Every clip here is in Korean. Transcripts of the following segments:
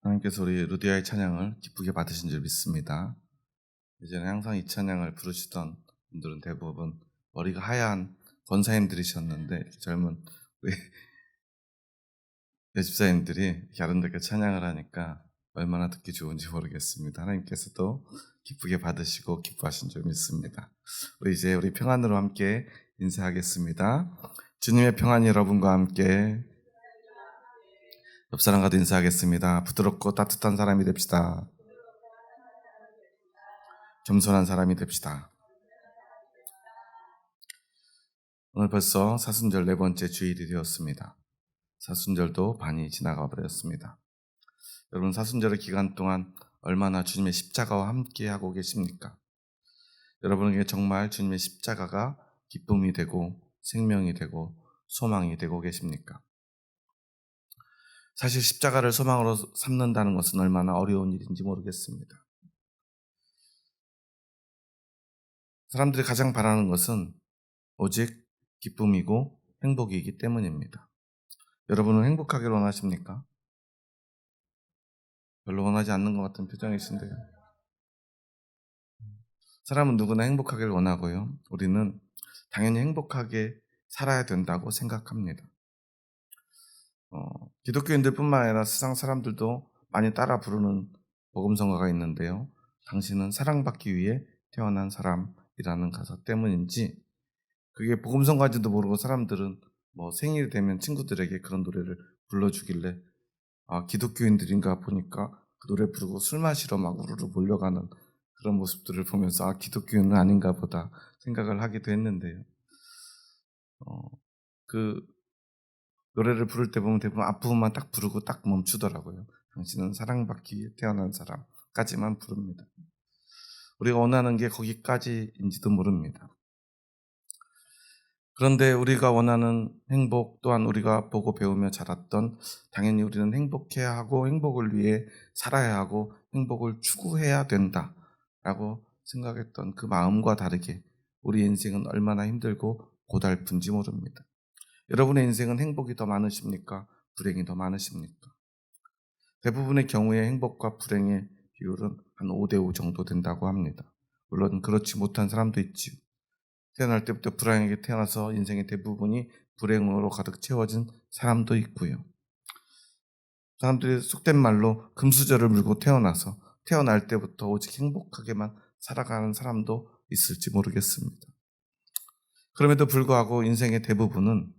하나님께서 우리 루디아의 찬양을 기쁘게 받으신 줄 믿습니다. 예전에 항상 이 찬양을 부르시던 분들은 대부분 머리가 하얀 권사님들이셨는데, 젊은 우리 여집사님들이 이렇게 아름답게 찬양을 하니까 얼마나 듣기 좋은지 모르겠습니다. 하나님께서도 기쁘게 받으시고 기뻐하신 줄 믿습니다. 우리 평안으로 함께 인사하겠습니다. 주님의 평안이 여러분과 함께. 옆 사람과도 인사하겠습니다. 부드럽고 따뜻한 사람이 됩시다. 겸손한 사람이 됩시다. 오늘 벌써 사순절 4번째 주일이 되었습니다. 사순절도 반이 지나가 버렸습니다. 여러분, 사순절의 기간 동안 얼마나 주님의 십자가와 함께 하고 계십니까? 여러분에게 정말 주님의 십자가가 기쁨이 되고 생명이 되고 소망이 되고 계십니까? 사실 십자가를 소망으로 삼는다는 것은 얼마나 어려운 일인지 모르겠습니다. 사람들이 가장 바라는 것은 오직 기쁨이고 행복이기 때문입니다. 여러분은 행복하기를 원하십니까? 별로 원하지 않는 것 같은 표정이신데요. 사람은 누구나 행복하기를 원하고요. 우리는 당연히 행복하게 살아야 된다고 생각합니다. 기독교인들뿐만 아니라 세상 사람들도 많이 따라 부르는 복음성가가 있는데요. 당신은 사랑받기 위해 태어난 사람이라는 가사 때문인지, 그게 복음성가인지도 모르고 사람들은 생일이 되면 친구들에게 그런 노래를 불러주길래 기독교인들인가 보니까 그 노래 부르고 술 마시러 막 우르르 몰려가는 그런 모습들을 보면서 기독교인은 아닌가 보다 생각을 하기도 했는데요. 그 노래를 부를 때 보면 대부분 앞부분만 딱 부르고 딱 멈추더라고요. 당신은 사랑받기 위해 태어난 사람까지만 부릅니다. 우리가 원하는 게 거기까지인지도 모릅니다. 그런데 우리가 원하는 행복 또한 우리가 보고 배우며 자랐던, 당연히 우리는 행복해야 하고 행복을 위해 살아야 하고 행복을 추구해야 된다라고 생각했던 그 마음과 다르게 우리 인생은 얼마나 힘들고 고달픈지 모릅니다. 여러분의 인생은 행복이 더 많으십니까? 불행이 더 많으십니까? 대부분의 경우에 행복과 불행의 비율은 한 5대5 정도 된다고 합니다. 물론 그렇지 못한 사람도 있지요. 태어날 때부터 불행하게 태어나서 인생의 대부분이 불행으로 가득 채워진 사람도 있고요. 사람들이 속된 말로 금수저를 물고 태어나서 태어날 때부터 오직 행복하게만 살아가는 사람도 있을지 모르겠습니다. 그럼에도 불구하고 인생의 대부분은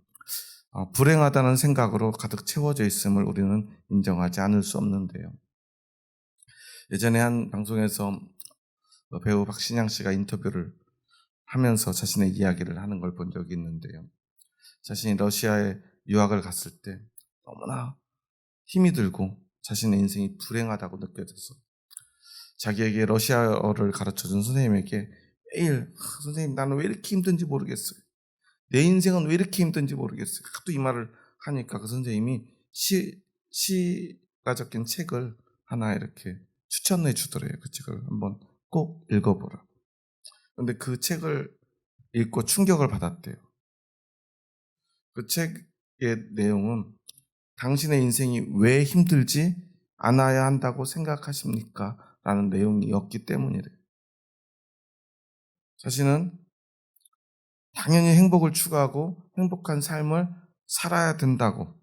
불행하다는 생각으로 가득 채워져 있음을 우리는 인정하지 않을 수 없는데요. 예전에 한 방송에서 배우 박신양 씨가 인터뷰를 하면서 자신의 이야기를 하는 걸 본 적이 있는데요. 자신이 러시아에 유학을 갔을 때 너무나 힘이 들고 자신의 인생이 불행하다고 느껴져서 자기에게 러시아어를 가르쳐준 선생님에게 매일 선생님, 나는 왜 이렇게 힘든지 모르겠어요. 내 인생은 왜 이렇게 힘든지 모르겠어요. 또 이 말을 하니까 그 선생님이 시가 적힌 책을 하나 이렇게 추천해 주더래요. 그 책을 한번 꼭 읽어보라. 그런데 그 책을 읽고 충격을 받았대요. 그 책의 내용은 당신의 인생이 왜 힘들지 않아야 한다고 생각하십니까? 라는 내용이었기 때문이래요. 자신은 당연히 행복을 추구하고 행복한 삶을 살아야 된다고,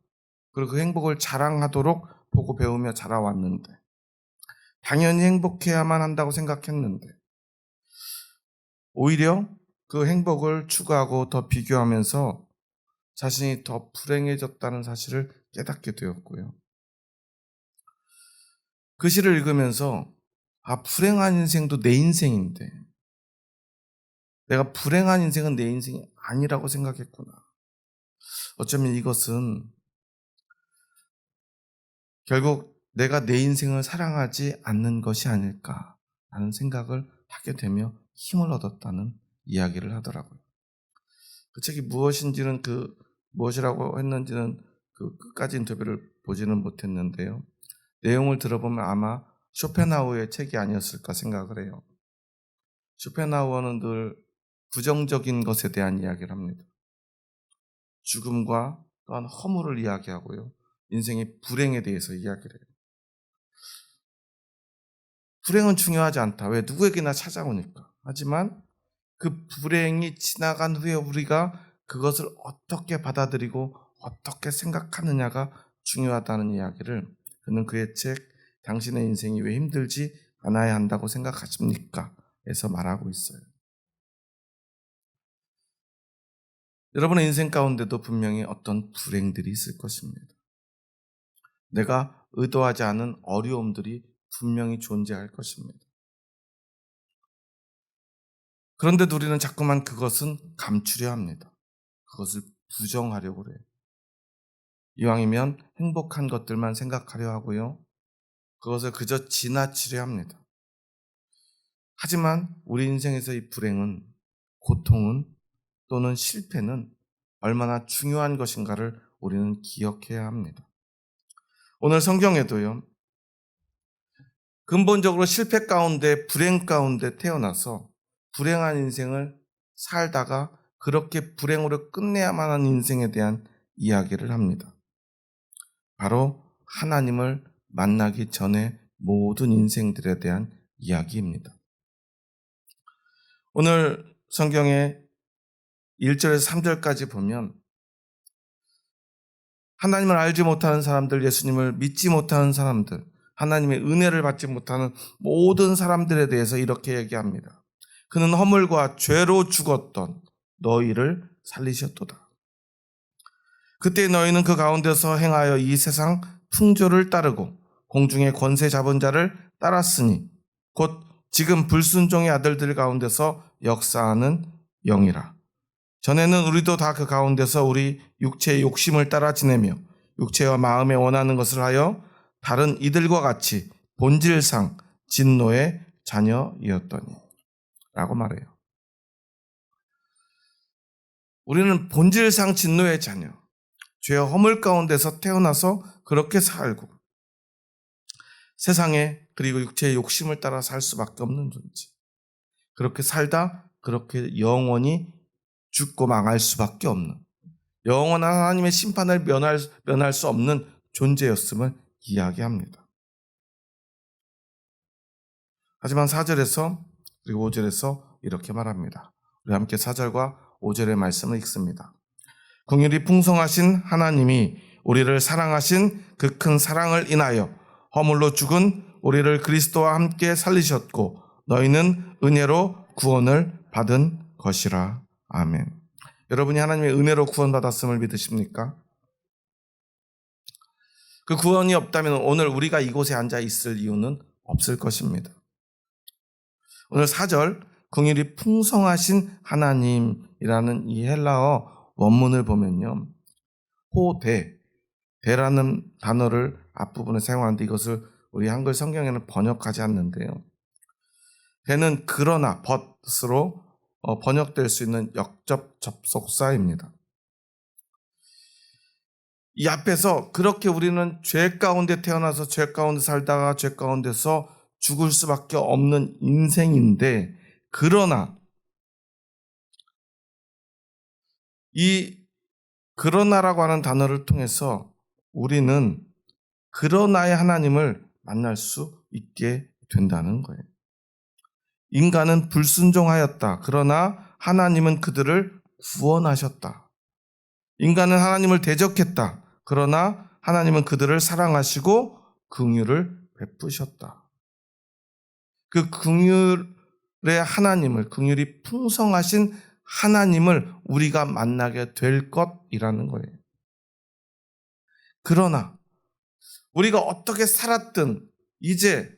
그리고 그 행복을 자랑하도록 보고 배우며 자라왔는데, 당연히 행복해야만 한다고 생각했는데, 오히려 그 행복을 추구하고 더 비교하면서 자신이 더 불행해졌다는 사실을 깨닫게 되었고요. 그 시를 읽으면서 불행한 인생도 내 인생인데 내가 불행한 인생은 내 인생이 아니라고 생각했구나. 어쩌면 이것은 결국 내가 내 인생을 사랑하지 않는 것이 아닐까라는 생각을 하게 되며 힘을 얻었다는 이야기를 하더라고요. 그 책이 무엇이라고 했는지는 그 끝까지 인터뷰를 보지는 못했는데요. 내용을 들어보면 아마 쇼펜하우어의 책이 아니었을까 생각을 해요. 쇼펜하우어는 늘 부정적인 것에 대한 이야기를 합니다. 죽음과 또한 허물을 이야기하고요. 인생의 불행에 대해서 이야기를 해요. 불행은 중요하지 않다. 왜? 누구에게나 찾아오니까. 하지만 그 불행이 지나간 후에 우리가 그것을 어떻게 받아들이고 어떻게 생각하느냐가 중요하다는 이야기를 그는 그의 책 당신의 인생이 왜 힘들지 않아야 한다고 생각하십니까? 에서 말하고 있어요. 여러분의 인생 가운데도 분명히 어떤 불행들이 있을 것입니다. 내가 의도하지 않은 어려움들이 분명히 존재할 것입니다. 그런데도 우리는 자꾸만 그것은 감추려 합니다. 그것을 부정하려고 그래요. 이왕이면 행복한 것들만 생각하려 하고요. 그것을 그저 지나치려 합니다. 하지만 우리 인생에서 이 불행은, 고통은 또는 실패는 얼마나 중요한 것인가를 우리는 기억해야 합니다. 오늘 성경에도요. 근본적으로 실패 가운데 불행 가운데 태어나서 불행한 인생을 살다가 그렇게 불행으로 끝내야만 하는 인생에 대한 이야기를 합니다. 바로 하나님을 만나기 전에 모든 인생들에 대한 이야기입니다. 오늘 성경의 1절에서 3절까지 보면 하나님을 알지 못하는 사람들, 예수님을 믿지 못하는 사람들, 하나님의 은혜를 받지 못하는 모든 사람들에 대해서 이렇게 얘기합니다. 그는 허물과 죄로 죽었던 너희를 살리셨도다. 그때 너희는 그 가운데서 행하여 이 세상 풍조를 따르고 공중의 권세 잡은 자를 따랐으니 곧 지금 불순종의 아들들 가운데서 역사하는 영이라. 전에는 우리도 다 그 가운데서 우리 육체의 욕심을 따라 지내며 육체와 마음에 원하는 것을 하여 다른 이들과 같이 본질상 진노의 자녀이었더니 라고 말해요. 우리는 본질상 진노의 자녀, 죄와 허물 가운데서 태어나서 그렇게 살고 세상에 그리고 육체의 욕심을 따라 살 수밖에 없는 존재. 그렇게 살다 그렇게 영원히 죽고 망할 수밖에 없는, 영원한 하나님의 심판을 면할 수 없는 존재였음을 이야기합니다. 하지만 4절에서 그리고 5절에서 이렇게 말합니다. 우리 함께 4절과 5절의 말씀을 읽습니다. 긍휼이 풍성하신 하나님이 우리를 사랑하신 그 큰 사랑을 인하여 허물로 죽은 우리를 그리스도와 함께 살리셨고 너희는 은혜로 구원을 받은 것이라. 아멘. 여러분이 하나님의 은혜로 구원받았음을 믿으십니까? 그 구원이 없다면 오늘 우리가 이곳에 앉아 있을 이유는 없을 것입니다. 오늘 4절 긍휼이 풍성하신 하나님이라는 이 헬라어 원문을 보면요. 대라는 단어를 앞부분에 사용하는데 이것을 우리 한글 성경에는 번역하지 않는데요. 대는 그러나 but으로 번역될 수 있는 역접 접속사입니다. 이 앞에서 그렇게 우리는 죄 가운데 태어나서 죄 가운데 살다가 죄 가운데서 죽을 수밖에 없는 인생인데 그러나 이 그러나라고 하는 단어를 통해서 우리는 그러나의 하나님을 만날 수 있게 된다는 거예요. 인간은 불순종하였다. 그러나 하나님은 그들을 구원하셨다. 인간은 하나님을 대적했다. 그러나 하나님은 그들을 사랑하시고 긍휼을 베푸셨다. 그 긍휼의 하나님을, 긍휼이 풍성하신 하나님을 우리가 만나게 될 것이라는 거예요. 그러나 우리가 어떻게 살았든 이제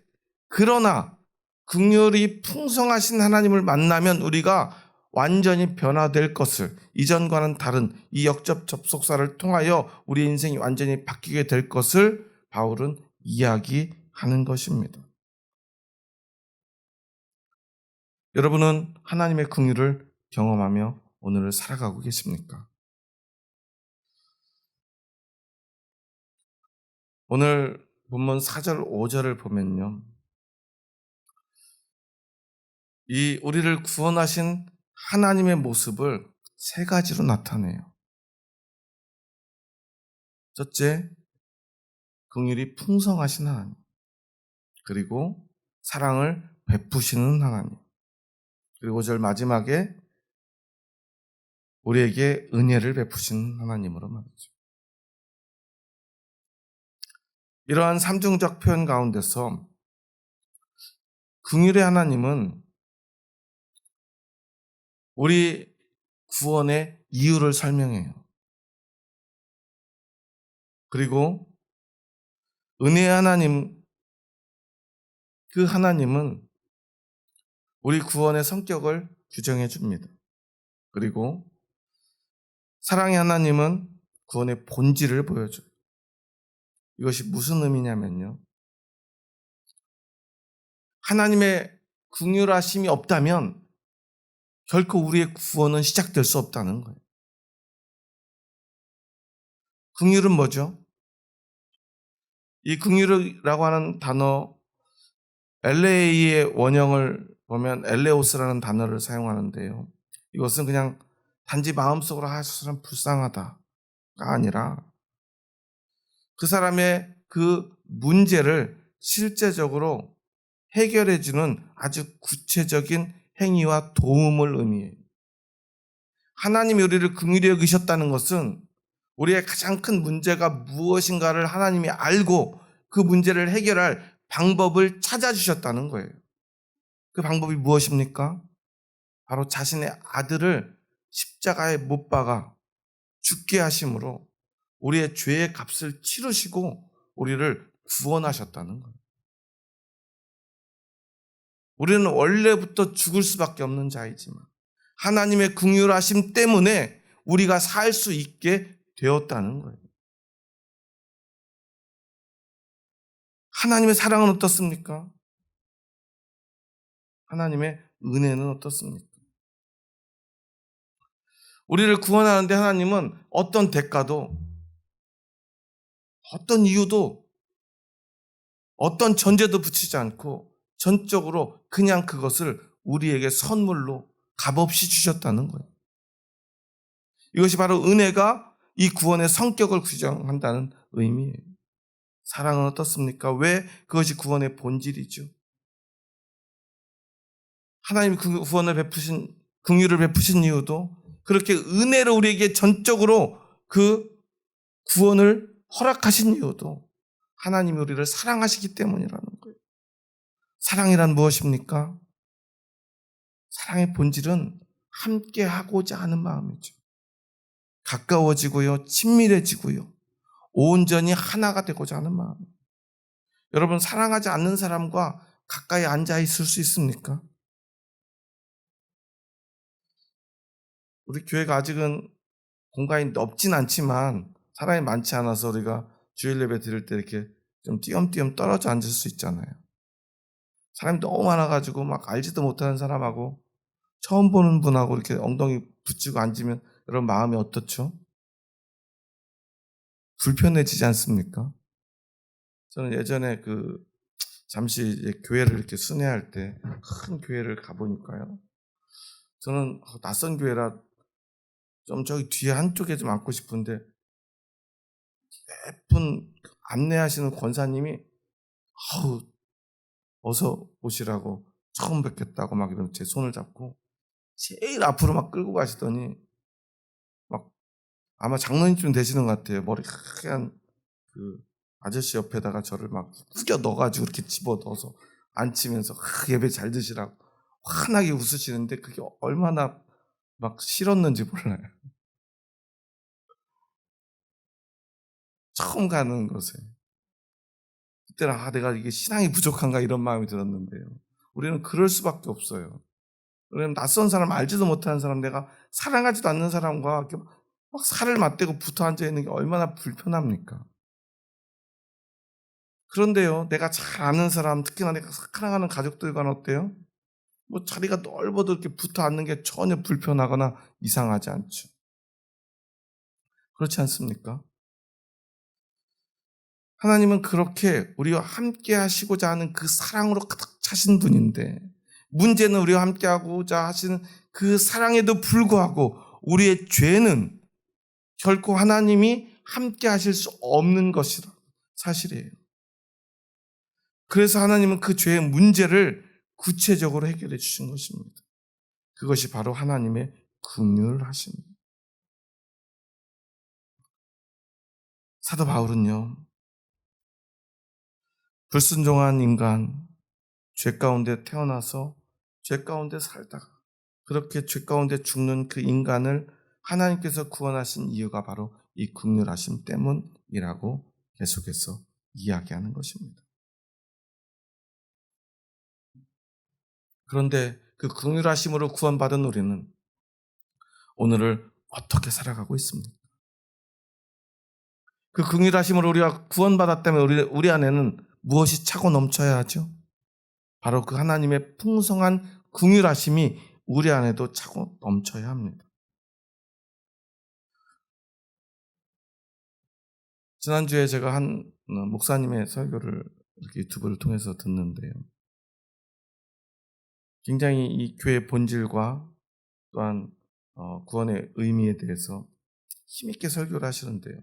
그러나 긍휼이 풍성하신 하나님을 만나면 우리가 완전히 변화될 것을, 이전과는 다른 이 역접 접속사를 통하여 우리 인생이 완전히 바뀌게 될 것을 바울은 이야기하는 것입니다. 여러분은 하나님의 긍휼을 경험하며 오늘을 살아가고 계십니까? 오늘 본문 4절 5절을 보면요. 이 우리를 구원하신 하나님의 모습을 세 가지로 나타내요. 첫째, 긍휼이 풍성하신 하나님. 그리고 사랑을 베푸시는 하나님. 그리고 5절 마지막에 우리에게 은혜를 베푸시는 하나님으로 말이죠. 이러한 삼중적 표현 가운데서 긍휼의 하나님은 우리 구원의 이유를 설명해요. 그리고 은혜의 하나님, 그 하나님은 우리 구원의 성격을 규정해 줍니다. 그리고 사랑의 하나님은 구원의 본질을 보여줘요. 이것이 무슨 의미냐면요, 하나님의 긍휼하심이 없다면 결코 우리의 구원은 시작될 수 없다는 거예요. 긍휼은 뭐죠? 이 긍휼이라고 하는 단어, 엘레이의 원형을 보면 엘레오스라는 단어를 사용하는데요, 이것은 그냥 단지 마음속으로 저 사람 불쌍하다가 아니라 그 사람의 그 문제를 실제적으로 해결해주는 아주 구체적인 행위와 도움을 의미해요. 하나님이 우리를 긍휼히 여기셨다는 것은 우리의 가장 큰 문제가 무엇인가를 하나님이 알고 그 문제를 해결할 방법을 찾아주셨다는 거예요. 그 방법이 무엇입니까? 바로 자신의 아들을 십자가에 못 박아 죽게 하심으로 우리의 죄의 값을 치르시고 우리를 구원하셨다는 거예요. 우리는 원래부터 죽을 수밖에 없는 자이지만 하나님의 긍휼하심 때문에 우리가 살 수 있게 되었다는 거예요. 하나님의 사랑은 어떻습니까? 하나님의 은혜는 어떻습니까? 우리를 구원하는데 하나님은 어떤 대가도, 어떤 이유도, 어떤 전제도 붙이지 않고 전적으로 그냥 그것을 우리에게 선물로 값없이 주셨다는 거예요. 이것이 바로 은혜가 이 구원의 성격을 규정한다는 의미예요. 사랑은 어떻습니까? 왜? 그것이 구원의 본질이죠. 하나님이 구원을 베푸신, 긍휼을 베푸신 이유도 그렇게 은혜로 우리에게 전적으로 그 구원을 허락하신 이유도 하나님이 우리를 사랑하시기 때문이라는 거예요. 사랑이란 무엇입니까? 사랑의 본질은 함께 하고자 하는 마음이죠. 가까워지고요, 친밀해지고요, 온전히 하나가 되고자 하는 마음. 여러분, 사랑하지 않는 사람과 가까이 앉아 있을 수 있습니까? 우리 교회가 아직은 공간이 넓진 않지만 사람이 많지 않아서 우리가 주일 예배 드릴 때 이렇게 좀 띄엄띄엄 떨어져 앉을 수 있잖아요. 사람이 너무 많아가지고 막 알지도 못하는 사람하고 처음 보는 분하고 이렇게 엉덩이 붙이고 앉으면 여러분 마음이 어떻죠? 불편해지지 않습니까? 저는 예전에 잠시 교회를 이렇게 순회할 때 큰 교회를 가보니까요, 저는 낯선 교회라 좀 저기 뒤에 한쪽에 좀 앉고 싶은데 예쁜 안내하시는 권사님이 아우 어서 오시라고 처음 뵙겠다고 막 이러면 제 손을 잡고 제일 앞으로 막 끌고 가시더니 막 아마 장로님쯤 되시는 것 같아요. 머리 하얀 그 아저씨 옆에다가 저를 막 후겨 넣어가지고 이렇게 집어 넣어서 앉히면서 예배 잘 드시라고 환하게 웃으시는데 그게 얼마나 막 싫었는지 몰라요. 처음 가는 곳에. 그때는 내가 이게 신앙이 부족한가 이런 마음이 들었는데요. 우리는 그럴 수밖에 없어요. 왜냐면 낯선 사람, 알지도 못하는 사람, 내가 사랑하지도 않는 사람과 이렇게 막 살을 맞대고 붙어 앉아 있는 게 얼마나 불편합니까? 그런데요, 내가 잘 아는 사람, 특히나 내가 사랑하는 가족들과는 어때요? 뭐 자리가 넓어도 이렇게 붙어 앉는 게 전혀 불편하거나 이상하지 않죠. 그렇지 않습니까? 하나님은 그렇게 우리와 함께 하시고자 하는 그 사랑으로 가득 차신 분인데, 문제는 우리와 함께 하고자 하시는 그 사랑에도 불구하고 우리의 죄는 결코 하나님이 함께 하실 수 없는 것이라 사실이에요. 그래서 하나님은 그 죄의 문제를 구체적으로 해결해 주신 것입니다. 그것이 바로 하나님의 긍휼하심입니다. 사도 바울은요, 불순종한 인간, 죄 가운데 태어나서 죄 가운데 살다가 그렇게 죄 가운데 죽는 그 인간을 하나님께서 구원하신 이유가 바로 이 긍휼하심 때문이라고 계속해서 이야기하는 것입니다. 그런데 그 긍휼하심으로 구원받은 우리는 오늘을 어떻게 살아가고 있습니까? 그 긍휼하심으로 우리가 구원받았다면 우리 안에는 무엇이 차고 넘쳐야 하죠? 바로 그 하나님의 풍성한 긍휼하심이 우리 안에도 차고 넘쳐야 합니다. 지난주에 제가 한 목사님의 설교를 이렇게 유튜브를 통해서 듣는데요. 굉장히 이 교회의 본질과 또한 구원의 의미에 대해서 힘있게 설교를 하시는데요.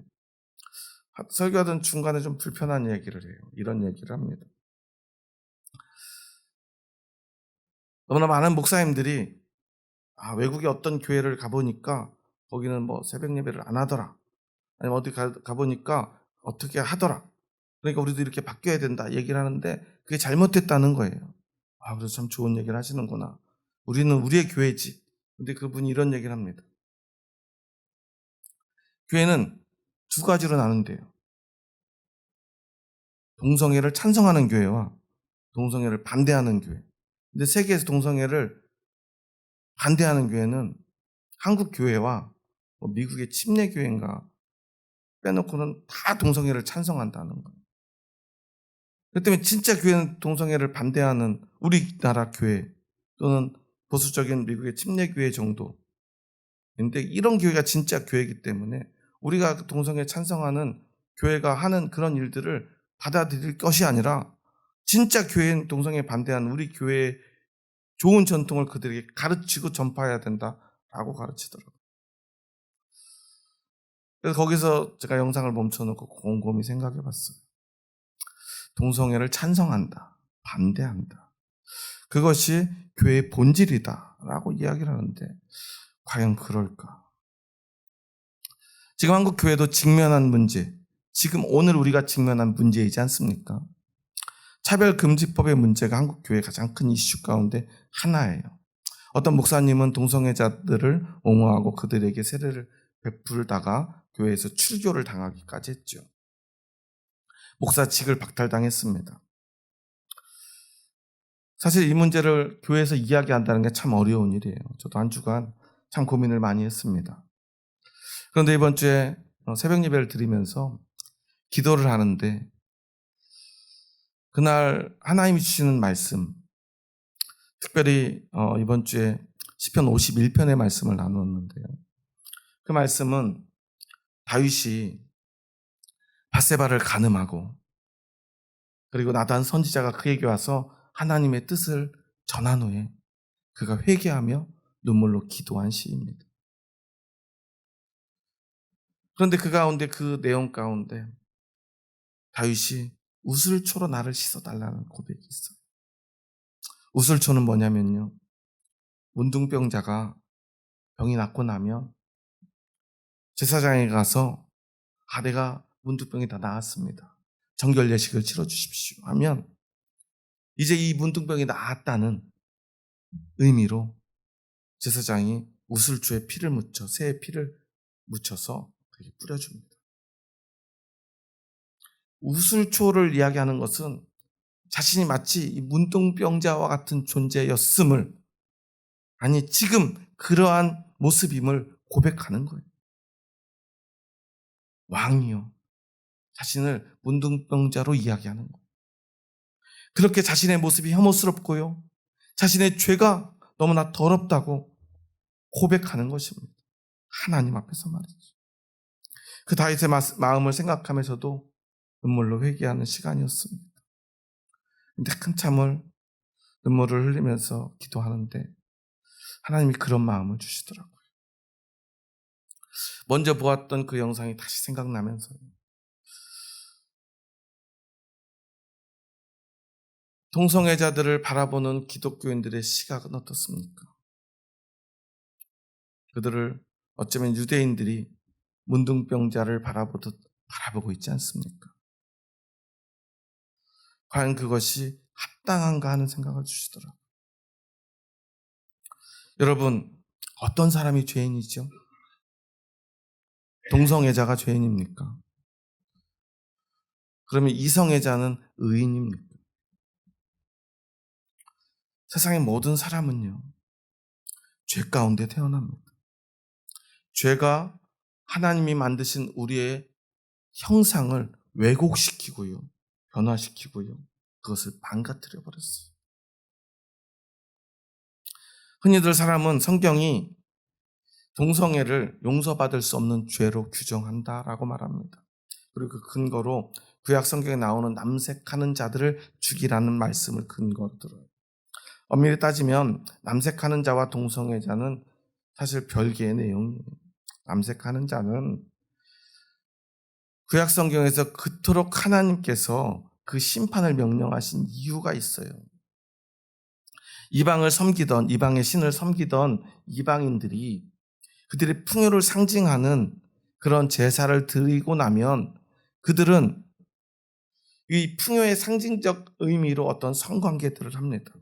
설교하던 중간에 좀 불편한 얘기를 해요. 이런 얘기를 합니다. 너무나 많은 목사님들이 외국의 어떤 교회를 가보니까 거기는 뭐 새벽 예배를 안 하더라. 아니면 어디 가보니까 어떻게 하더라. 그러니까 우리도 이렇게 바뀌어야 된다 얘기를 하는데 그게 잘못됐다는 거예요. 그래서 참 좋은 얘기를 하시는구나. 우리는 우리의 교회지. 근데 그분이 이런 얘기를 합니다. 교회는 두 가지로 나눈대요. 동성애를 찬성하는 교회와 동성애를 반대하는 교회. 근데 세계에서 동성애를 반대하는 교회는 한국 교회와 미국의 침례 교회인가 빼놓고는 다 동성애를 찬성한다는 거예요. 그렇기 때문에 진짜 교회는 동성애를 반대하는 우리나라 교회 또는 보수적인 미국의 침례 교회 정도. 근데 이런 교회가 진짜 교회이기 때문에 우리가 그 동성애 찬성하는 교회가 하는 그런 일들을 받아들일 것이 아니라 진짜 교회인 동성애 반대하는 우리 교회의 좋은 전통을 그들에게 가르치고 전파해야 된다라고 가르치더라고요. 그래서 거기서 제가 영상을 멈춰놓고 곰곰이 생각해 봤어요. 동성애를 찬성한다, 반대한다. 그것이 교회의 본질이다라고 이야기를 하는데 과연 그럴까? 지금 한국 교회도 직면한 문제, 지금 오늘 우리가 직면한 문제이지 않습니까? 차별금지법의 문제가 한국 교회의 가장 큰 이슈 가운데 하나예요. 어떤 목사님은 동성애자들을 옹호하고 그들에게 세례를 베풀다가 교회에서 출교를 당하기까지 했죠. 목사직을 박탈당했습니다. 사실 이 문제를 교회에서 이야기한다는 게 참 어려운 일이에요. 저도 한 주간 참 고민을 많이 했습니다. 그런데 이번 주에 새벽 예배를 드리면서 기도를 하는데 그날 하나님이 주시는 말씀, 특별히 이번 주에 시편 51편의 말씀을 나눴는데요. 그 말씀은 다윗이 밧세바를 간음하고 그리고 나단 선지자가 그에게 와서 하나님의 뜻을 전한 후에 그가 회개하며 눈물로 기도한 시입니다. 그런데 그 가운데 그 내용 가운데 다윗이 우슬초로 나를 씻어달라는 고백이 있어요. 우슬초는 뭐냐면요. 문둥병자가 병이 낫고 나면 제사장에 가서 내가 문둥병이 다 나았습니다. 정결 예식을 치러 주십시오 하면 이제 이 문둥병이 나았다는 의미로 제사장이 우슬초에 피를 묻혀 새의 피를 묻혀서 그게 뿌려줍니다. 우슬초를 이야기하는 것은 자신이 마치 이 문둥병자와 같은 존재였음을 아니 지금 그러한 모습임을 고백하는 거예요. 왕이요. 자신을 문둥병자로 이야기하는 거예요. 그렇게 자신의 모습이 혐오스럽고요. 자신의 죄가 너무나 더럽다고 고백하는 것입니다. 하나님 앞에서 말이죠. 그 다윗의 마음을 생각하면서도 눈물로 회개하는 시간이었습니다. 근데 한참을 눈물을 흘리면서 기도하는데 하나님이 그런 마음을 주시더라고요. 먼저 보았던 그 영상이 다시 생각나면서요. 동성애자들을 바라보는 기독교인들의 시각은 어떻습니까? 그들을 어쩌면 유대인들이 문둥병자를 바라보고 있지 않습니까? 과연 그것이 합당한가 하는 생각을 주시더라고요. 여러분, 어떤 사람이 죄인이죠? 동성애자가 죄인입니까? 그러면 이성애자는 의인입니까? 세상의 모든 사람은요, 죄 가운데 태어납니다. 죄가 하나님이 만드신 우리의 형상을 왜곡시키고요, 변화시키고요, 그것을 망가뜨려 버렸어요. 흔히들 사람은 성경이 동성애를 용서받을 수 없는 죄로 규정한다라고 말합니다. 그리고 그 근거로 구약 성경에 나오는 남색하는 자들을 죽이라는 말씀을 근거로 들어요. 엄밀히 따지면 남색하는 자와 동성애자는 사실 별개의 내용이에요. 남색하는 자는 구약 성경에서 그토록 하나님께서 그 심판을 명령하신 이유가 있어요. 이방의 신을 섬기던 이방인들이 그들의 풍요를 상징하는 그런 제사를 드리고 나면 그들은 이 풍요의 상징적 의미로 어떤 성관계들을 합니다.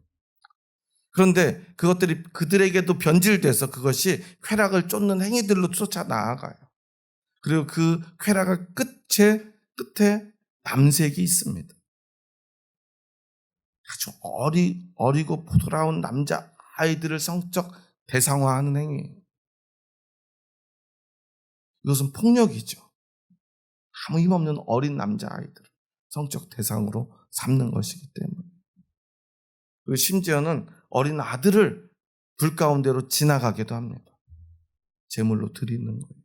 그런데 그것들이 그들에게도 변질돼서 그것이 쾌락을 쫓는 행위들로 쫓아 나아가요. 그리고 그 쾌락의 끝에 남색이 있습니다. 아주 어리고 포도라운 남자 아이들을 성적 대상화하는 행위예요. 이것은 폭력이죠. 아무 힘없는 어린 남자아이들을 성적 대상으로 삼는 것이기 때문에. 그리고 심지어는 어린 아들을 불 가운데로 지나가기도 합니다. 제물로 드리는 거예요.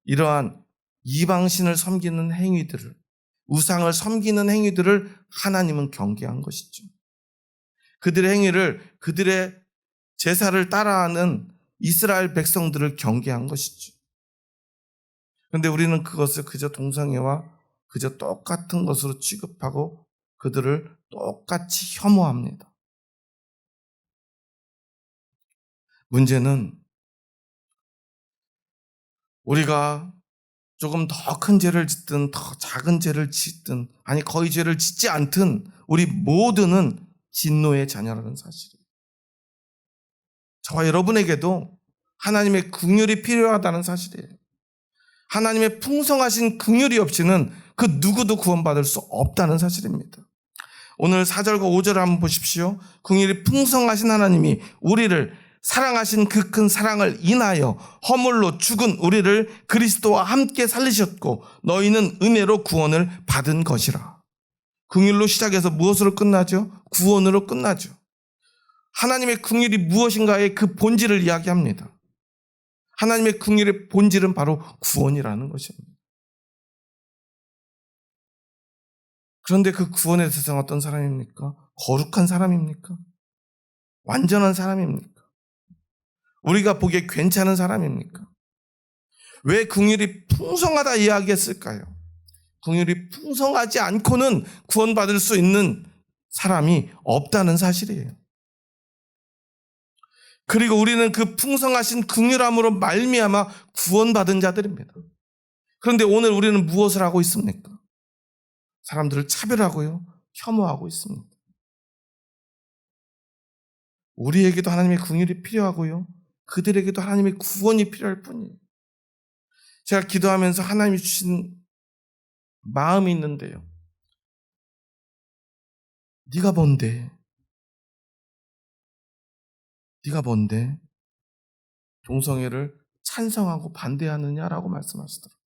이러한 이방신을 섬기는 행위들을, 우상을 섬기는 행위들을 하나님은 경계한 것이죠. 그들의 행위를, 그들의 제사를 따라하는 이스라엘 백성들을 경계한 것이죠. 그런데 우리는 그것을 그저 동성애와 그저 똑같은 것으로 취급하고 그들을 똑같이 혐오합니다. 문제는 우리가 조금 더 큰 죄를 짓든 더 작은 죄를 짓든 아니 거의 죄를 짓지 않든 우리 모두는 진노의 자녀라는 사실이에요. 저와 여러분에게도 하나님의 긍휼이 필요하다는 사실이에요. 하나님의 풍성하신 긍휼이 없이는 그 누구도 구원받을 수 없다는 사실입니다. 오늘 4절과 5절을 한번 보십시오. 긍휼이 풍성하신 하나님이 우리를 사랑하신 그 큰 사랑을 인하여 허물로 죽은 우리를 그리스도와 함께 살리셨고 너희는 은혜로 구원을 받은 것이라. 긍휼로 시작해서 무엇으로 끝나죠? 구원으로 끝나죠. 하나님의 긍휼이 무엇인가의 그 본질을 이야기합니다. 하나님의 긍휼의 본질은 바로 구원이라는 것입니다. 그런데 그 구원의 대상은 어떤 사람입니까? 거룩한 사람입니까? 완전한 사람입니까? 우리가 보기에 괜찮은 사람입니까? 왜 긍휼이 풍성하다 이야기했을까요? 긍휼이 풍성하지 않고는 구원받을 수 있는 사람이 없다는 사실이에요. 그리고 우리는 그 풍성하신 긍휼함으로 말미암아 구원받은 자들입니다. 그런데 오늘 우리는 무엇을 하고 있습니까? 사람들을 차별하고요, 혐오하고 있습니다. 우리에게도 하나님의 긍휼이 필요하고요, 그들에게도 하나님의 구원이 필요할 뿐이에요. 제가 기도하면서 하나님이 주신 마음이 있는데요. 네가 뭔데? 네가 뭔데? 동성애를 찬성하고 반대하느냐라고 말씀하시더라고요.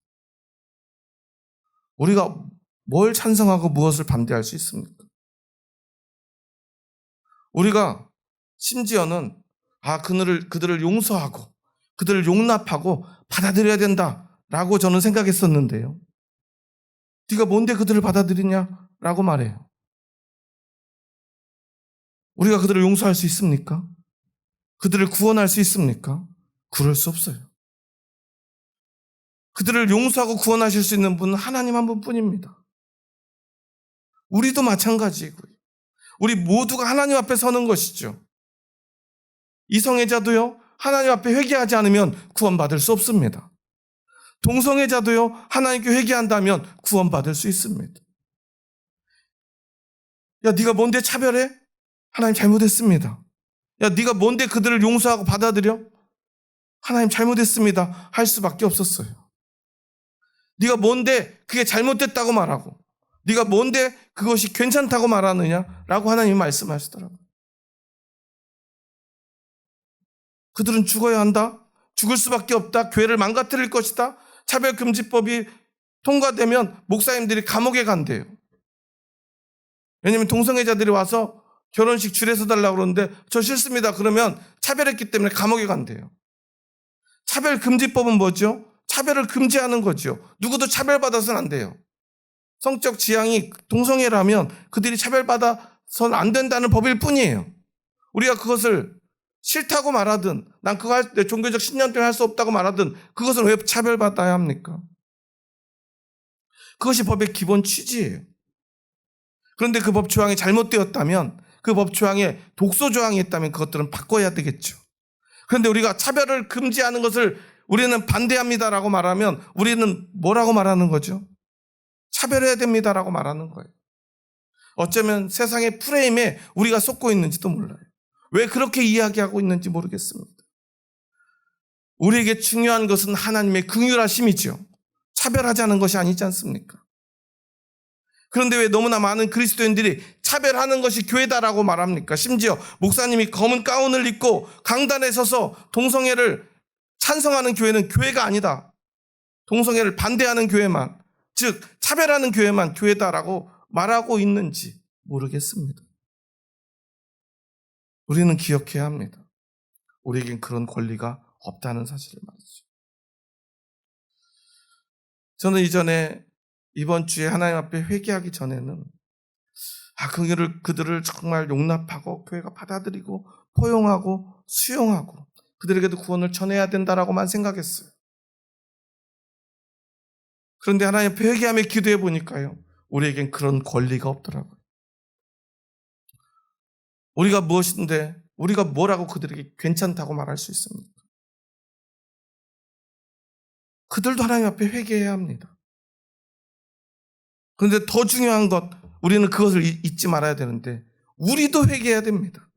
우리가 뭘 찬성하고 무엇을 반대할 수 있습니까? 우리가 심지어는 그들을 용서하고 그들을 용납하고 받아들여야 된다라고 저는 생각했었는데요. 네가 뭔데 그들을 받아들이냐라고 말해요. 우리가 그들을 용서할 수 있습니까? 그들을 구원할 수 있습니까? 그럴 수 없어요. 그들을 용서하고 구원하실 수 있는 분은 하나님 한 분뿐입니다. 우리도 마찬가지고요. 우리 모두가 하나님 앞에 서는 것이죠. 이성애자도요, 하나님 앞에 회개하지 않으면 구원받을 수 없습니다. 동성애자도요, 하나님께 회개한다면 구원받을 수 있습니다. 야, 네가 뭔데 차별해? 하나님 잘못했습니다. 야, 네가 뭔데 그들을 용서하고 받아들여? 하나님 잘못했습니다. 할 수밖에 없었어요. 네가 뭔데 그게 잘못됐다고 말하고, 네가 뭔데 그것이 괜찮다고 말하느냐라고 하나님이 말씀하시더라고요. 그들은 죽어야 한다. 죽을 수밖에 없다. 교회를 망가뜨릴 것이다. 차별금지법이 통과되면 목사님들이 감옥에 간대요. 왜냐하면 동성애자들이 와서 결혼식 줄에 서달라고 그러는데 저 싫습니다. 그러면 차별했기 때문에 감옥에 간대요. 차별금지법은 뭐죠? 차별을 금지하는 거죠. 누구도 차별받아서는 안 돼요. 성적 지향이 동성애라면 그들이 차별받아서는 안 된다는 법일 뿐이에요. 우리가 그것을 싫다고 말하든 난 그거 할 때 종교적 신념 때문에 할 수 없다고 말하든 그것은 왜 차별받아야 합니까? 그것이 법의 기본 취지예요. 그런데 그 법 조항이 잘못되었다면, 그 법 조항에 독소 조항이 있다면 그것들은 바꿔야 되겠죠. 그런데 우리가 차별을 금지하는 것을 우리는 반대합니다라고 말하면 우리는 뭐라고 말하는 거죠? 차별해야 됩니다라고 말하는 거예요. 어쩌면 세상의 프레임에 우리가 속고 있는지도 몰라요. 왜 그렇게 이야기하고 있는지 모르겠습니다. 우리에게 중요한 것은 하나님의 긍휼하심이죠. 차별하자는 것이 아니지 않습니까? 그런데 왜 너무나 많은 그리스도인들이 차별하는 것이 교회다라고 말합니까? 심지어 목사님이 검은 가운을 입고 강단에 서서 동성애를 찬성하는 교회는 교회가 아니다. 동성애를 반대하는 교회만, 즉 차별하는 교회만 교회다라고 말하고 있는지 모르겠습니다. 우리는 기억해야 합니다. 우리에겐 그런 권리가 없다는 사실을 말이죠. 저는 이번 주에 하나님 앞에 회개하기 전에는 그들을 정말 용납하고 교회가 받아들이고 포용하고 수용하고 그들에게도 구원을 전해야 된다라고만 생각했어요. 그런데 하나님 앞에 회개하며 기도해 보니까요, 우리에겐 그런 권리가 없더라고요. 우리가 무엇인데 우리가 뭐라고 그들에게 괜찮다고 말할 수 있습니까? 그들도 하나님 앞에 회개해야 합니다. 그런데 더 중요한 것, 우리는 그것을 잊지 말아야 되는데 우리도 회개해야 됩니다.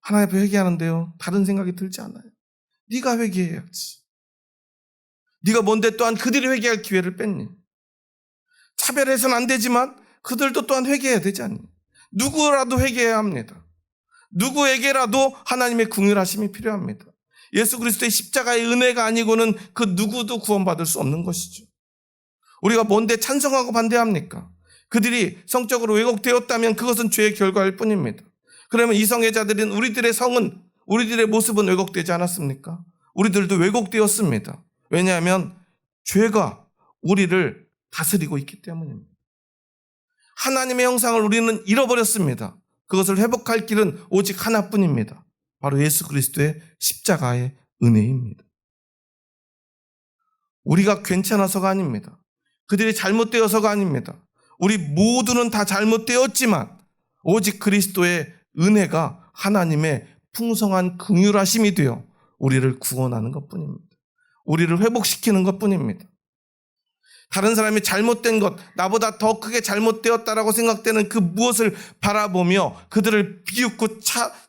하나님 앞에 회개하는데요, 다른 생각이 들지 않아요. 네가 회개해야지. 네가 뭔데 또한 그들이 회개할 기회를 뺐니? 차별해서는 안 되지만 그들도 또한 회개해야 되지 않니? 누구라도 회개해야 합니다. 누구에게라도 하나님의 긍휼하심이 필요합니다. 예수 그리스도의 십자가의 은혜가 아니고는 그 누구도 구원받을 수 없는 것이죠. 우리가 뭔데 찬성하고 반대합니까? 그들이 성적으로 왜곡되었다면 그것은 죄의 결과일 뿐입니다. 그러면 이성애자들인 우리들의 모습은 왜곡되지 않았습니까? 우리들도 왜곡되었습니다. 왜냐하면 죄가 우리를 다스리고 있기 때문입니다. 하나님의 형상을 우리는 잃어버렸습니다. 그것을 회복할 길은 오직 하나뿐입니다. 바로 예수 그리스도의 십자가의 은혜입니다. 우리가 괜찮아서가 아닙니다. 그들이 잘못되어서가 아닙니다. 우리 모두는 다 잘못되었지만 오직 그리스도의 은혜가 하나님의 풍성한 긍휼하심이 되어 우리를 구원하는 것뿐입니다. 우리를 회복시키는 것뿐입니다. 다른 사람이 잘못된 것, 나보다 더 크게 잘못되었다라고 생각되는 그 무엇을 바라보며 그들을 비웃고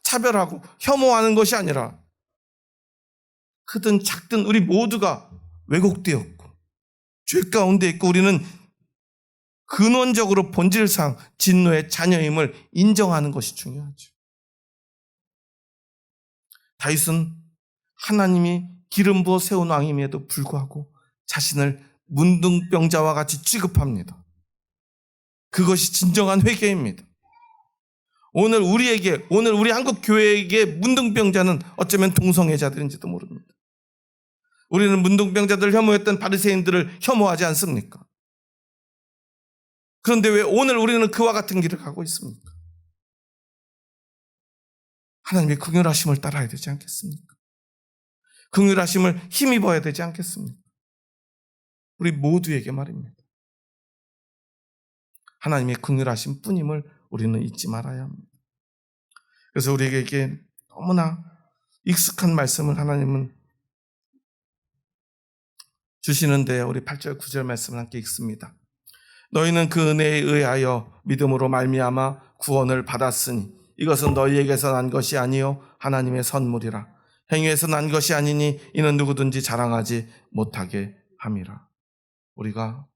차별하고 혐오하는 것이 아니라 크든 작든 우리 모두가 왜곡되었고 죄 가운데 있고 우리는 근원적으로 본질상 진노의 자녀임을 인정하는 것이 중요하죠. 다윗은 하나님이 기름 부어 세운 왕임에도 불구하고 자신을 문둥병자와 같이 취급합니다. 그것이 진정한 회개입니다. 오늘 우리 한국 교회에게 문둥병자는 어쩌면 동성애자들인지도 모릅니다. 우리는 문둥병자들을 혐오했던 바리새인들을 혐오하지 않습니까? 그런데 왜 오늘 우리는 그와 같은 길을 가고 있습니까? 하나님의 긍휼하심을 따라야 되지 않겠습니까? 긍휼하심을 힘입어야 되지 않겠습니까? 우리 모두에게 말입니다. 하나님의 긍휼하심 뿐임을 우리는 잊지 말아야 합니다. 그래서 우리에게 너무나 익숙한 말씀을 하나님은 주시는데 우리 8절 9절 말씀을 함께 읽습니다. 너희는 그 은혜에 의하여 믿음으로 말미암아 구원을 받았으니 이것은 너희에게서 난 것이 아니요 하나님의 선물이라. 행위에서 난 것이 아니니 이는 누구든지 자랑하지 못하게 함이라. 우리가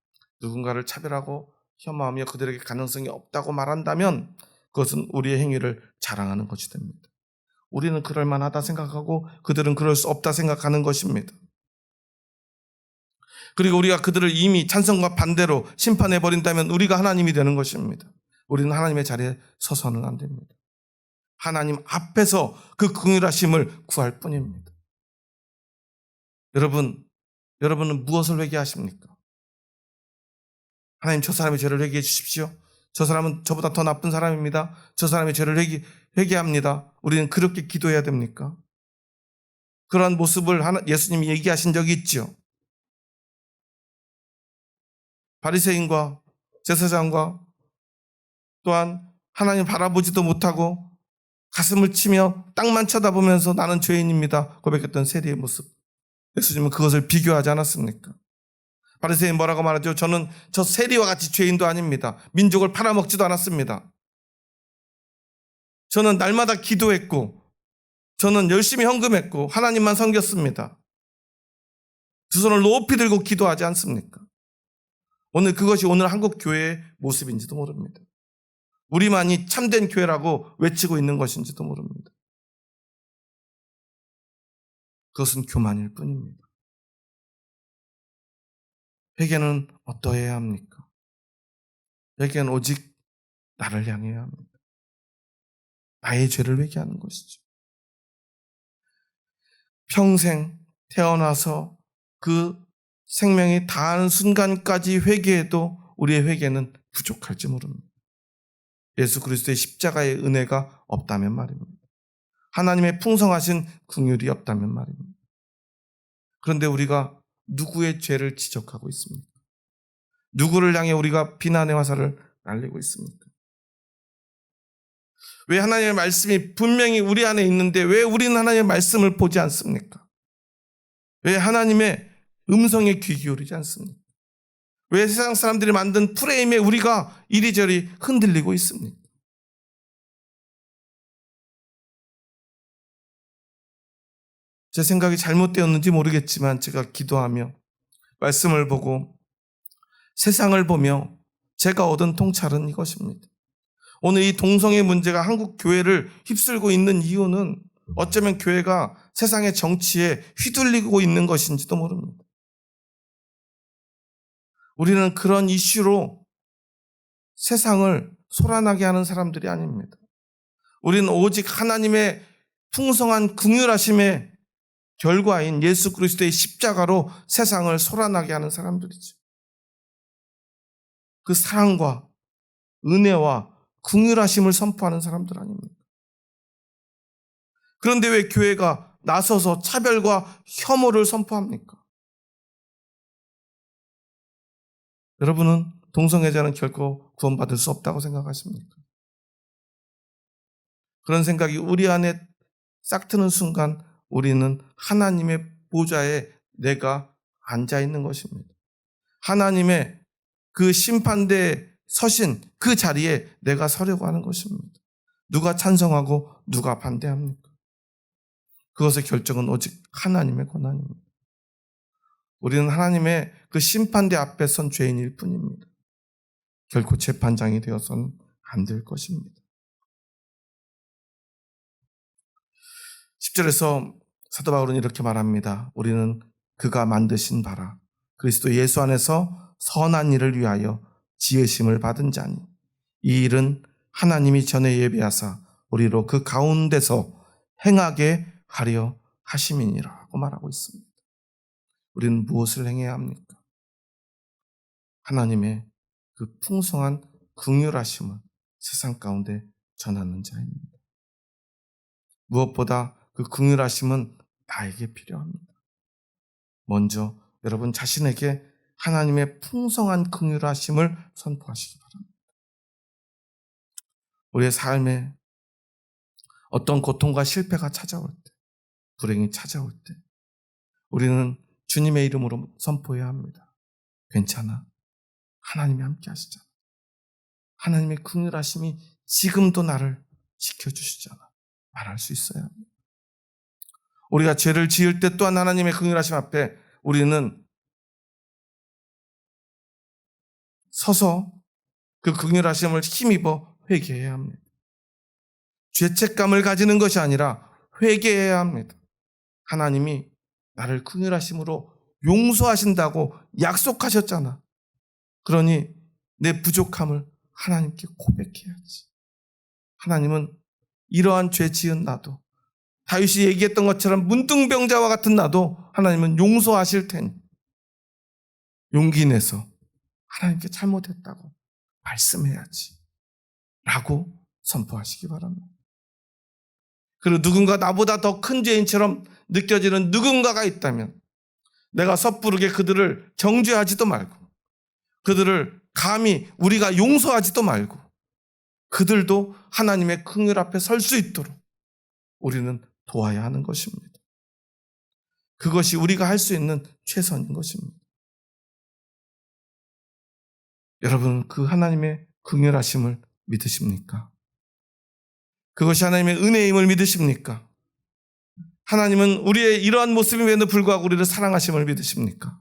누군가를 차별하고 혐오하며 그들에게 가능성이 없다고 말한다면 그것은 우리의 행위를 자랑하는 것이 됩니다. 우리는 그럴 만하다 생각하고 그들은 그럴 수 없다 생각하는 것입니다. 그리고 우리가 그들을 이미 찬성과 반대로 심판해버린다면 우리가 하나님이 되는 것입니다. 우리는 하나님의 자리에 서서는 안 됩니다. 하나님 앞에서 그 긍휼하심을 구할 뿐입니다. 여러분은 무엇을 회개하십니까? 하나님, 저 사람의 죄를 회개해 주십시오. 저 사람은 저보다 더 나쁜 사람입니다. 저 사람의 죄를 회개합니다. 우리는 그렇게 기도해야 됩니까? 그러한 모습을 예수님이 얘기하신 적이 있죠. 바리새인과 제사장과 또한 하나님 바라보지도 못하고 가슴을 치며 땅만 쳐다보면서 나는 죄인입니다 고백했던 세리의 모습, 예수님은 그것을 비교하지 않았습니까? 바리새인 뭐라고 말하죠? 저는 저 세리와 같이 죄인도 아닙니다. 민족을 팔아먹지도 않았습니다. 저는 날마다 기도했고 저는 열심히 헌금했고 하나님만 섬겼습니다. 두 손을 높이 들고 기도하지 않습니까? 그것이 오늘 한국 교회의 모습인지도 모릅니다. 우리만이 참된 교회라고 외치고 있는 것인지도 모릅니다. 그것은 교만일 뿐입니다. 회개는 어떠해야 합니까? 회개는 오직 나를 향해야 합니다. 나의 죄를 회개하는 것이죠. 평생 태어나서 그 생명이 다하는 순간까지 회개해도 우리의 회개는 부족할지 모릅니다. 예수 그리스도의 십자가의 은혜가 없다면 말입니다. 하나님의 풍성하신 긍휼이 없다면 말입니다. 그런데 우리가 누구의 죄를 지적하고 있습니까? 누구를 향해 우리가 비난의 화살을 날리고 있습니까? 왜 하나님의 말씀이 분명히 우리 안에 있는데 왜 우리는 하나님의 말씀을 보지 않습니까? 왜 하나님의 음성에 귀 기울이지 않습니까? 왜 세상 사람들이 만든 프레임에 우리가 이리저리 흔들리고 있습니까? 제 생각이 잘못되었는지 모르겠지만 제가 기도하며 말씀을 보고 세상을 보며 제가 얻은 통찰은 이것입니다. 오늘 이 동성애 문제가 한국 교회를 휩쓸고 있는 이유는 어쩌면 교회가 세상의 정치에 휘둘리고 있는 것인지도 모릅니다. 우리는 그런 이슈로 세상을 소란하게 하는 사람들이 아닙니다. 우리는 오직 하나님의 풍성한 긍휼하심의 결과인 예수 그리스도의 십자가로 세상을 소란하게 하는 사람들이죠. 그 사랑과 은혜와 긍휼하심을 선포하는 사람들 아닙니까? 그런데 왜 교회가 나서서 차별과 혐오를 선포합니까? 여러분은 동성애자는 결코 구원받을 수 없다고 생각하십니까? 그런 생각이 우리 안에 싹 트는 순간 우리는 하나님의 보좌에 내가 앉아 있는 것입니다. 하나님의 그 심판대에 서신 그 자리에 내가 서려고 하는 것입니다. 누가 찬성하고 누가 반대합니까? 그것의 결정은 오직 하나님의 권한입니다. 우리는 하나님의 그 심판대 앞에 선 죄인일 뿐입니다. 결코 재판장이 되어서는 안 될 것입니다. 10절에서 사도 바울은 이렇게 말합니다. 우리는 그가 만드신 바라 그리스도 예수 안에서 선한 일을 위하여 지으심을 받은 자니 이 일은 하나님이 전에 예비하사 우리로 그 가운데서 행하게 하려 하심이니라고 말하고 있습니다. 우리는 무엇을 행해야 합니까? 하나님의 그 풍성한 긍휼하심을 세상 가운데 전하는 자입니다. 무엇보다 그 긍휼하심은 나에게 필요합니다. 먼저 여러분 자신에게 하나님의 풍성한 긍휼하심을 선포하시기 바랍니다. 우리의 삶에 어떤 고통과 실패가 찾아올 때, 불행이 찾아올 때 우리는 주님의 이름으로 선포해야 합니다. 괜찮아. 하나님이 함께 하시잖아. 하나님의 긍휼하심이 지금도 나를 지켜주시잖아. 말할 수 있어야 합니다. 우리가 죄를 지을 때 또한 하나님의 긍휼하심 앞에 우리는 서서 그 긍휼하심을 힘입어 회개해야 합니다. 죄책감을 가지는 것이 아니라 회개해야 합니다. 하나님이 나를 긍휼하심으로 용서하신다고 약속하셨잖아. 그러니 내 부족함을 하나님께 고백해야지. 하나님은 이러한 죄 지은 나도, 다윗이 얘기했던 것처럼 문둥병자와 같은 나도 하나님은 용서하실 테니 용기 내서 하나님께 잘못했다고 말씀해야지 라고 선포하시기 바랍니다. 그리고 누군가 나보다 더 큰 죄인처럼 느껴지는 누군가가 있다면 내가 섣부르게 그들을 정죄하지도 말고, 그들을 감히 우리가 용서하지도 말고, 그들도 하나님의 긍휼 앞에 설 수 있도록 우리는 도와야 하는 것입니다. 그것이 우리가 할 수 있는 최선인 것입니다. 여러분, 그 하나님의 긍휼하심을 믿으십니까? 그것이 하나님의 은혜임을 믿으십니까? 하나님은 우리의 이러한 모습임에도 불구하고 우리를 사랑하심을 믿으십니까?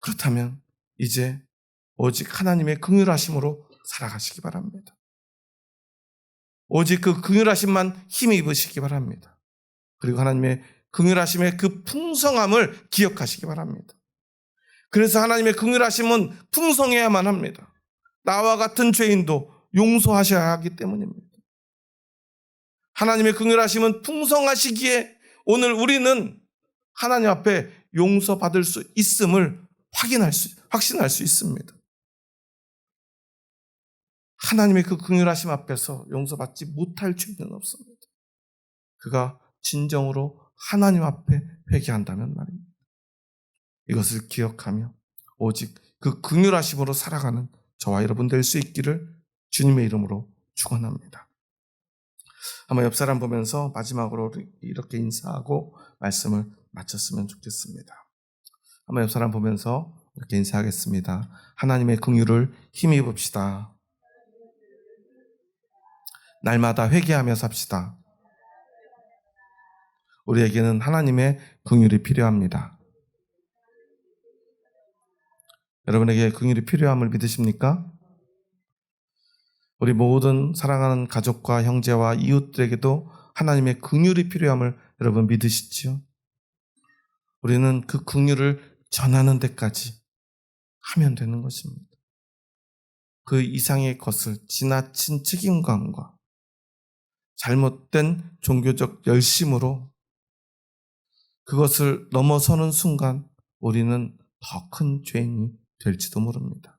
그렇다면 이제 오직 하나님의 긍휼하심으로 살아가시기 바랍니다. 오직 그 긍휼하심만 힘입으시기 바랍니다. 그리고 하나님의 긍휼하심의 그 풍성함을 기억하시기 바랍니다. 그래서 하나님의 긍휼하심은 풍성해야만 합니다. 나와 같은 죄인도 용서하셔야 하기 때문입니다. 하나님의 긍휼하심은 풍성하시기에 오늘 우리는 하나님 앞에 용서받을 수 있음을 확신할 수 있습니다. 하나님의 그 긍휼하심 앞에서 용서받지 못할 죄는 없습니다. 그가 진정으로 하나님 앞에 회개한다면 말입니다. 이것을 기억하며 오직 그 긍휼하심으로 살아가는 저와 여러분 될 수 있기를 주님의 이름으로 축원합니다. 한번 옆 사람 보면서 마지막으로 이렇게 인사하고 말씀을 마쳤으면 좋겠습니다. 한번 옆 사람 보면서 이렇게 인사하겠습니다. 하나님의 긍휼을 힘입읍시다. 날마다 회개하며 삽시다. 우리에게는 하나님의 긍휼이 필요합니다. 여러분에게 긍휼이 필요함을 믿으십니까? 우리 모든 사랑하는 가족과 형제와 이웃들에게도 하나님의 긍휼이 필요함을 여러분 믿으시지요? 우리는 그 긍휼을 전하는 데까지 하면 되는 것입니다. 그 이상의 것을 지나친 책임감과 잘못된 종교적 열심으로 그것을 넘어서는 순간 우리는 더 큰 죄인이 될지도 모릅니다.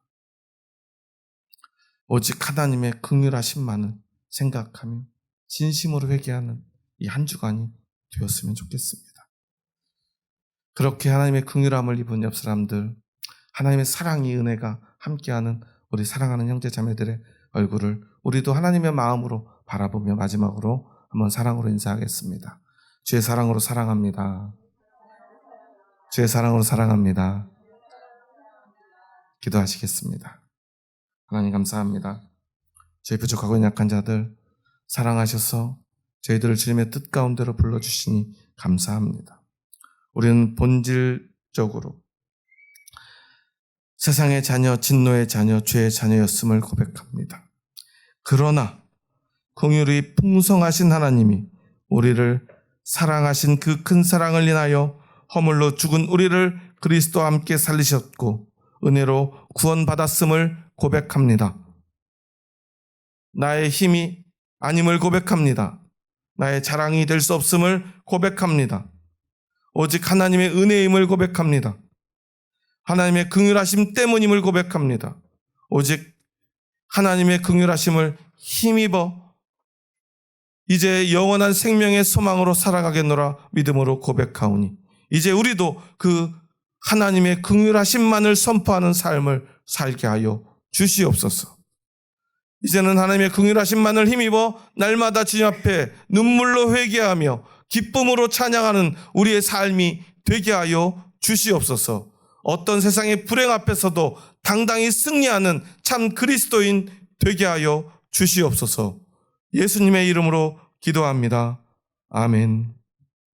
오직 하나님의 긍휼하심만을 생각하며 진심으로 회개하는 이 한 주간이 되었으면 좋겠습니다. 그렇게 하나님의 긍휼함을 입은 옆 사람들, 하나님의 사랑이 은혜가 함께하는 우리 사랑하는 형제 자매들의 얼굴을 우리도 하나님의 마음으로 바라보며 마지막으로 한번 사랑으로 인사하겠습니다. 주의 사랑으로 사랑합니다. 주의 사랑으로 사랑합니다. 기도하시겠습니다. 하나님 감사합니다. 저희 부족하고 약한 자들 사랑하셔서 저희들을 주님의 뜻 가운데로 불러주시니 감사합니다. 우리는 본질적으로 세상의 자녀, 진노의 자녀, 죄의 자녀였음을 고백합니다. 그러나 긍휼이 풍성하신 하나님이 우리를 사랑하신 그 큰 사랑을 인하여 허물로 죽은 우리를 그리스도와 함께 살리셨고 은혜로 구원받았음을 고백합니다. 나의 힘이 아님을 고백합니다. 나의 자랑이 될 수 없음을 고백합니다. 오직 하나님의 은혜임을 고백합니다. 하나님의 긍휼하심 때문임을 고백합니다. 오직 하나님의 긍휼하심을 힘입어 이제 영원한 생명의 소망으로 살아가겠노라 믿음으로 고백하오니 이제 우리도 그 하나님의 긍휼하심만을 선포하는 삶을 살게 하여 주시옵소서. 이제는 하나님의 긍휼하심만을 힘입어 날마다 주님 앞에 눈물로 회개하며 기쁨으로 찬양하는 우리의 삶이 되게 하여 주시옵소서. 어떤 세상의 불행 앞에서도 당당히 승리하는 참 그리스도인 되게 하여 주시옵소서. 예수님의 이름으로 기도합니다. 아멘.